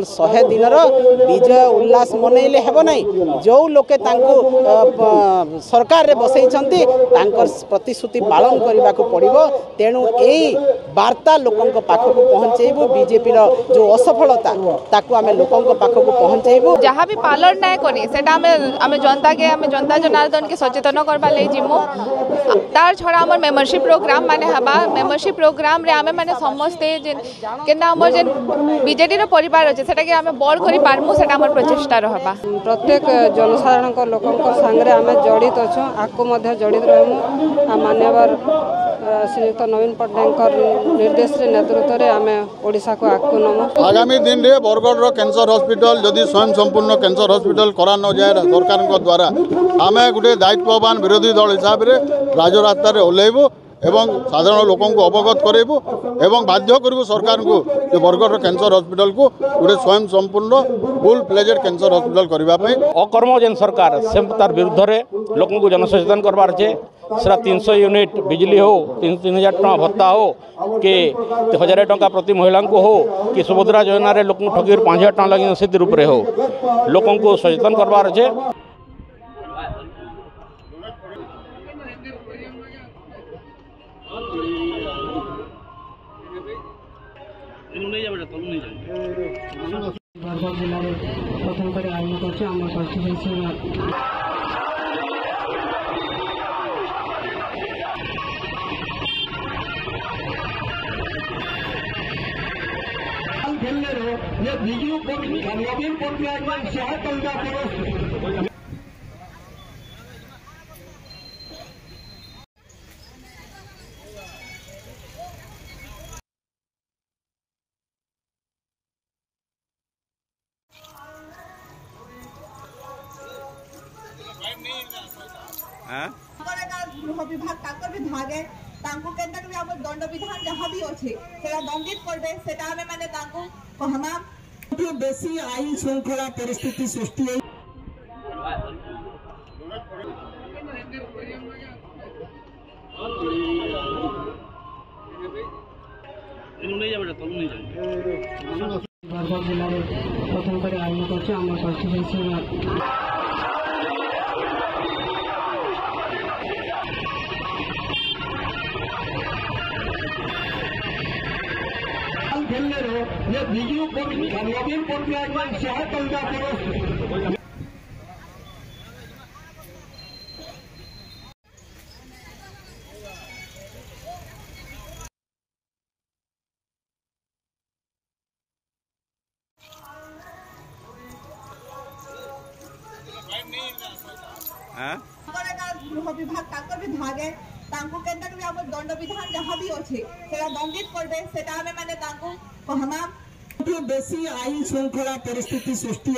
100 दिन विजय उल्लास मनइले हेब नै जो लोके सरकार रे बसैछन्ति प्रतिश्रुति पालन करने को पड़ो। तेणु यही वार्ता लोकों पाखक पहुँचेबू। बीजेपी जो असफलता ताकू आमे लोकों पाखक पहुँचेबू। जहाँ भी पालन नाय करी सेटा आमे जनता के जनता जनार्दन के सचेतन करबा ले जिमु। तार छड़ा हमर मेंबरशिप प्रोग्राम माने हबा। मेंबरशिप प्रोग्राम रे आमे माने समस्ते केना हमर जे बीजेडी रो परिवार अछि सेटा के आमे बड़ करी पारमु सेटा हमर प्रचेष्टा रहबा। प्रत्येक जनसाधारण को लोकों संगे आमे जड़ित अछु। आकु मध्य जड़ित रहमु। आ मान्यवर श्रीयुक्त नवीन पट्टनायक निर्देश नेतृत्व में आमे ओडिशा को आगू नमु। आगामी दिन में बरगढ़ कैंसर हॉस्पिटल जदि स्वयं संपूर्ण कैंसर हॉस्पिटल करा न जाए सरकार द्वारा आमे गोटे दायित्ववान विरोधी दल हिसाब से राजरास्तार ओह्लैबू एवं साधारण लोकों को अवगत करेबू एवं बाध्य करू सरकार को बरगढ़ कैंसर हॉस्पिटल को गोटे स्वयं संपूर्ण फुल प्लेजेड कैंसर हॉस्पिटल करने अकर्म जेन सरकार से तार विरुद्ध में लोक को जनसचेतन करवार छे। सेटा 300 यूनिट बिजली हो 3000 टका भत्ता हो कि 1000 टका प्रति महिला को हो कि सुभद्रा योजना रे लोक ठगी 5000 टका लगी निश्चित रूप से हो लोकों को सचेतन करवार छे। प्रथम कर आयोजन करछे हमर कॉन्स्टिट्यूएंसी गृह विभाग ताकर भी भागे तांको केनता के हम दंड विधान जहां भी अछि सेरा दंडित करबे सेटा हमें माने तांको कहमा बेसी आईन श्रृंखला परिस्थिति सृष्टि है। प्रथम कर आयोजन करछे हमर कॉन्स्टिट्यूएंसी नवीन पट्टनायक गृह विभाग ताकर भी भागे तांको केनता के हम दंड विधान जहां भी अछि सेरा दंडित करबे सेटा हमें माने तांको कहमा बेसी आईन श्रृंखला परिस्थिति सृष्टि